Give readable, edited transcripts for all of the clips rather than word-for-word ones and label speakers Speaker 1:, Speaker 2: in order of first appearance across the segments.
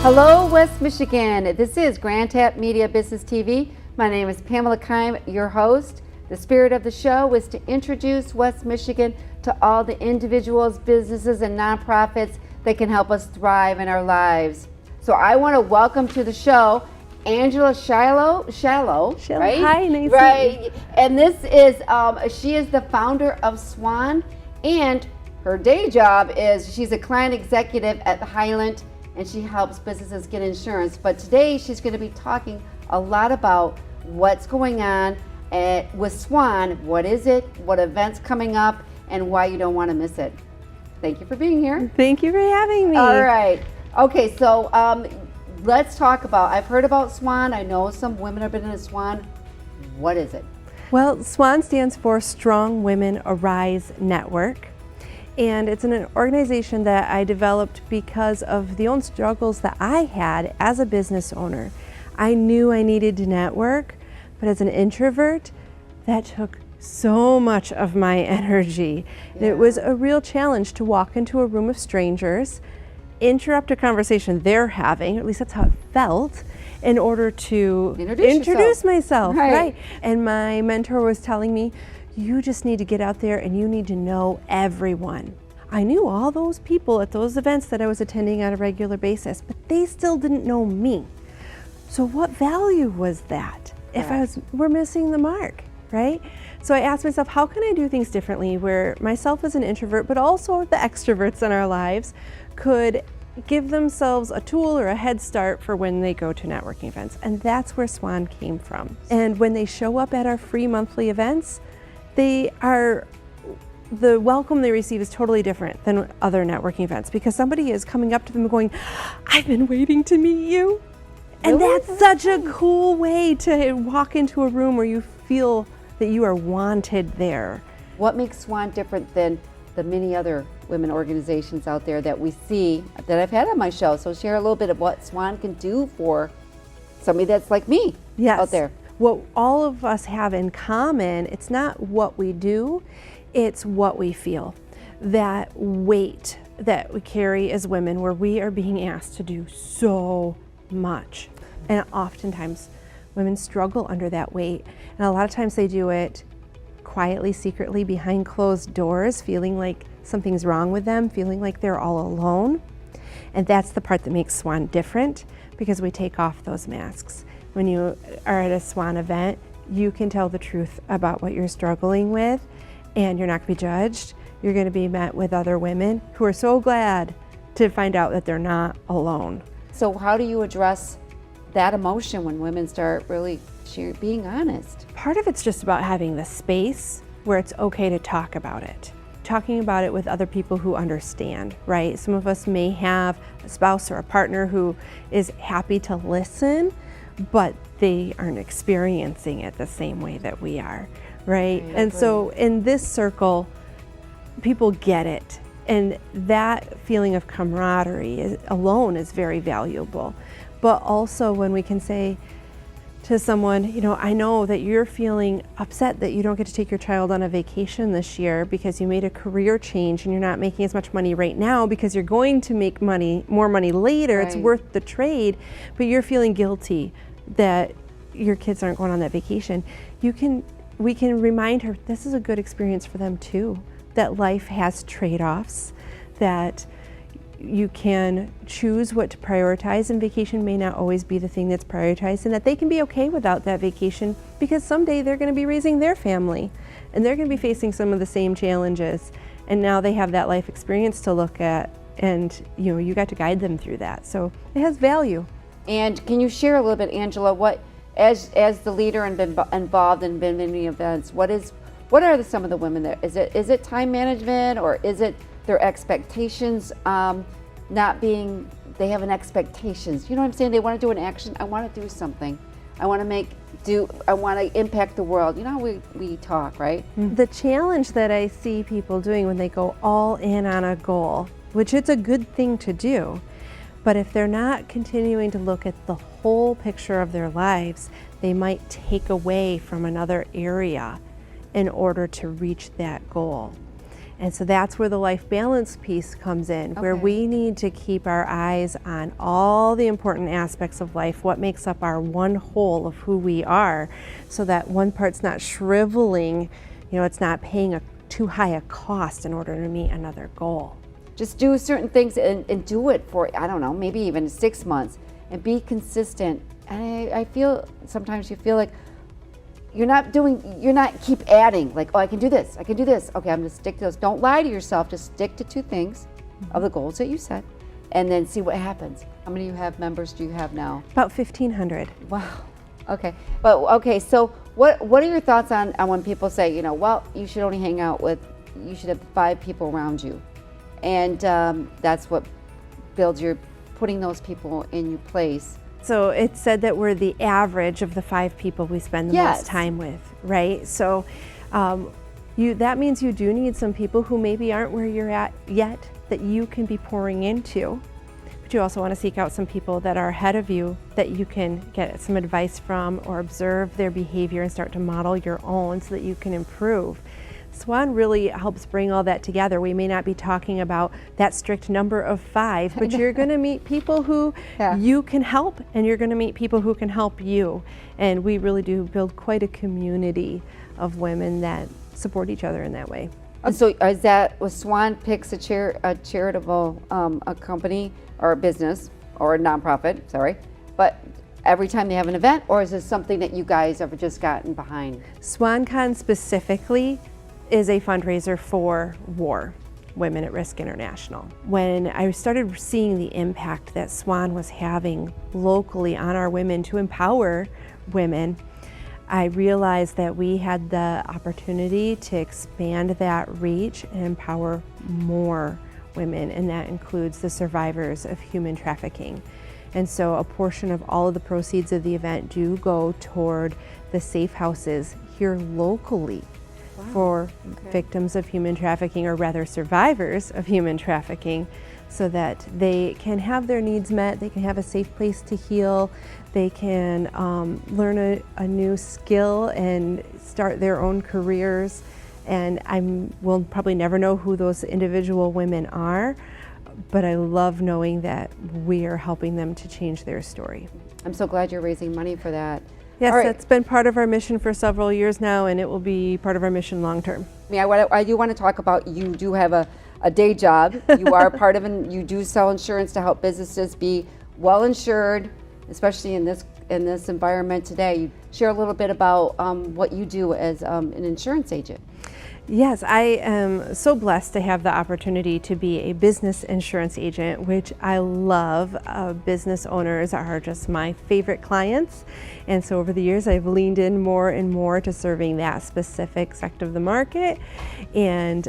Speaker 1: Hello, West Michigan. This is Grand Tap Media Business TV. My name is Pamela Keim, your host. The spirit of the show is to introduce West Michigan to all the individuals, businesses, and nonprofits that can help us thrive in our lives. So I want to welcome to the show Angela Schalow, right?
Speaker 2: Hi, nice
Speaker 1: right.
Speaker 2: to meet you.
Speaker 1: And this is she is the founder of SWAN, and her day job is she's a client executive at the Highland, and she helps businesses get insurance. But today she's going to be talking a lot about what's going on with SWAN. What is it? What events coming up? And why you don't want to miss it. Thank you for being here.
Speaker 2: Thank you for having me.
Speaker 1: All right. Okay, so let's talk about, I've heard about SWAN. I know some women have been in a SWAN. What is it?
Speaker 2: Well, SWAN stands for Strong Women Arise Network. And it's an organization that I developed because of the own struggles that I had as a business owner. I knew I needed to network, but as an introvert, that took so much of my energy. Yeah. It was a real challenge to walk into a room of strangers, interrupt a conversation they're having, or at least that's how it felt, in order to introduce myself. Right. And my mentor was telling me, you just need to get out there and you need to know everyone. I knew all those people at those events that I was attending on a regular basis, but they still didn't know me. So what value was that if we're missing the mark, right? So I asked myself, how can I do things differently where myself as an introvert, but also the extroverts in our lives could give themselves a tool or a head start for when they go to networking events. And that's where SWAN came from. And when they show up at our free monthly events, the welcome they receive is totally different than other networking events because somebody is coming up to them going, I've been waiting to meet you. And that's such a cool way to walk into a room where you feel that you are wanted there.
Speaker 1: What makes SWAN different than the many other women organizations out there that we see that I've had on my show? So share a little bit of what SWAN can do for somebody that's like me out there.
Speaker 2: What all of us have in common, it's not what we do, it's what we feel. That weight that we carry as women where we are being asked to do so much. And oftentimes women struggle under that weight. And a lot of times they do it quietly, secretly, behind closed doors, feeling like something's wrong with them, feeling like they're all alone. And that's the part that makes SWAN different because we take off those masks. When you are at a SWAN event, you can tell the truth about what you're struggling with and you're not going to be judged. You're going to be met with other women who are so glad to find out that they're not alone.
Speaker 1: So how do you address that emotion when women start really being honest?
Speaker 2: Part of it's just about having the space where it's okay to talk about it. Talking about it with other people who understand, right? Some of us may have a spouse or a partner who is happy to listen, but they aren't experiencing it the same way that we are, right? And so in this circle, people get it. And that feeling of camaraderie alone is very valuable. But also when we can say to someone, you know, I know that you're feeling upset that you don't get to take your child on a vacation this year because you made a career change and you're not making as much money right now because you're going to make more money later. Right. It's worth the trade, but you're feeling guilty that your kids aren't going on that vacation. We can remind her this is a good experience for them too, that life has trade-offs, that you can choose what to prioritize, and vacation may not always be the thing that's prioritized, and that they can be okay without that vacation because someday they're going to be raising their family and they're going to be facing some of the same challenges, and now they have that life experience to look at, and you know, you got to guide them through that. So it has value.
Speaker 1: And can you share a little bit, Angela, what as the leader and been involved in many events, what are some of the women there? Is it time management, or is it their expectations not being, they have an expectations, you know what I'm saying? They want to do an action. I want to do something. I want to impact the world. You know how we talk, right?
Speaker 2: The challenge that I see people doing when they go all in on a goal, which it's a good thing to do, but if they're not continuing to look at the whole picture of their lives, they might take away from another area in order to reach that goal. And so that's where the life balance piece comes in, where
Speaker 1: Okay.
Speaker 2: we need to keep our eyes on all the important aspects of life, what makes up our one whole of who we are, so that one part's not shriveling, it's not paying too high a cost in order to meet another goal.
Speaker 1: Just do certain things and do it for, I don't know, maybe even 6 months, and be consistent. And I feel sometimes you feel like you're not keep adding, like, oh, I can do this. Okay, I'm gonna stick to those. Don't lie to yourself, just stick to 2 things of the goals that you set, and then see what happens. How many members do you have now?
Speaker 2: About 1,500.
Speaker 1: Wow. Okay. But okay, so what are your thoughts on when people say, well, you should only you should have 5 people around you, and that's what builds putting those people in your place.
Speaker 2: So it's said that we're the average of the 5 people we spend the
Speaker 1: Yes.
Speaker 2: most time with, right? So that means you do need some people who maybe aren't where you're at yet that you can be pouring into. But you also want to seek out some people that are ahead of you that you can get some advice from or observe their behavior and start to model your own so that you can improve. SWAN really helps bring all that together. We may not be talking about that strict number of 5, but you're going to meet people who you can help, and you're going to meet people who can help you. And we really do build quite a community of women that support each other in that way.
Speaker 1: So is that was SWAN picks a charitable a company or a business or a nonprofit, but every time they have an event, or is this something that you guys have just gotten behind?
Speaker 2: SwanCon specifically is a fundraiser for WAR, Women at Risk International. When I started seeing the impact that SWAN was having locally on our women to empower women, I realized that we had the opportunity to expand that reach and empower more women, and that includes the survivors of human trafficking. And so a portion of all of the proceeds of the event do go toward the safe houses here locally for victims of human trafficking, or rather survivors of human trafficking, so that they can have their needs met, they can have a safe place to heal, they can learn a new skill and start their own careers. And we'll probably never know who those individual women are, but I love knowing that we are helping them to change their story.
Speaker 1: I'm so glad you're raising money for that.
Speaker 2: Yes,
Speaker 1: All right.
Speaker 2: That's been part of our mission for several years now, and it will be part of our mission long term.
Speaker 1: I do want to talk about, you do have a day job. You are part of you do sell insurance to help businesses be well insured, especially in this environment today. You share a little bit about what you do as an insurance agent.
Speaker 2: Yes, I am so blessed to have the opportunity to be a business insurance agent, which I love. Business owners are just my favorite clients. And so over the years, I've leaned in more and more to serving that specific sector of the market. And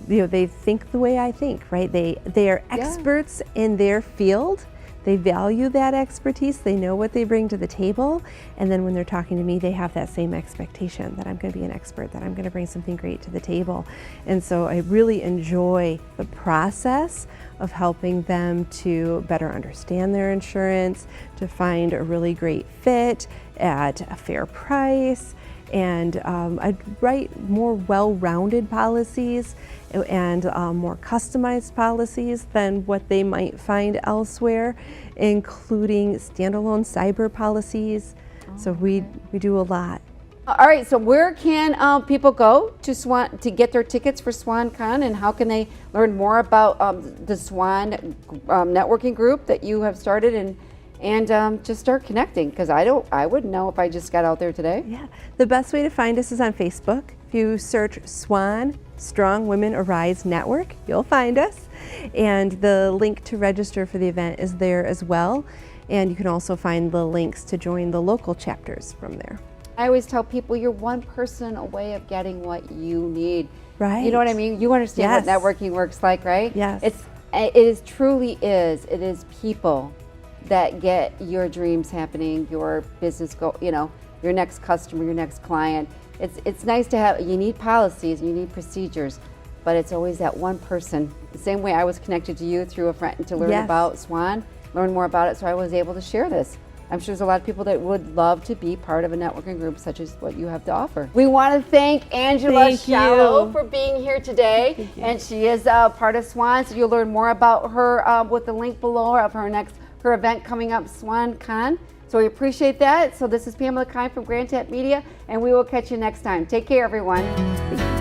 Speaker 2: they think the way I think, right? They are experts in their field. They value that expertise, they know what they bring to the table, and then when they're talking to me, they have that same expectation that I'm going to be an expert, that I'm going to bring something great to the table. And so I really enjoy the process of helping them to better understand their insurance, to find a really great fit at a fair price, and I'd write more well-rounded policies and more customized policies than what they might find elsewhere, including standalone cyber policies. So we do a lot.
Speaker 1: All right, so where can people go to SWAN to get their tickets for SwanCon, and how can they learn more about the SWAN networking group that you have started, and just start connecting? Because I wouldn't know if I just got out there today.
Speaker 2: Yeah, the best way to find us is on Facebook. If you search SWAN, Strong Women Arise Network, you'll find us. And the link to register for the event is there as well. And you can also find the links to join the local chapters from there.
Speaker 1: I always tell people you're one person away of getting what you need.
Speaker 2: Right.
Speaker 1: You know what I mean? You understand
Speaker 2: Yes.
Speaker 1: what networking works like, right?
Speaker 2: Yes.
Speaker 1: It is people that get your dreams happening, your business your next customer, your next client. It's nice to have, you need policies, you need procedures, but it's always that one person. The same way I was connected to you through a friend to learn
Speaker 2: Yes.
Speaker 1: about SWAN, learn more about it, so I was able to share this. I'm sure there's a lot of people that would love to be part of a networking group such as what you have to offer. We want to thank Angela Schalow for being here today. And she is part of SWAN, so you'll learn more about her with the link below of her event coming up, SWAN Con. So we appreciate that. So this is Pamela Kine from Grand Tap Media, and we will catch you next time. Take care, everyone.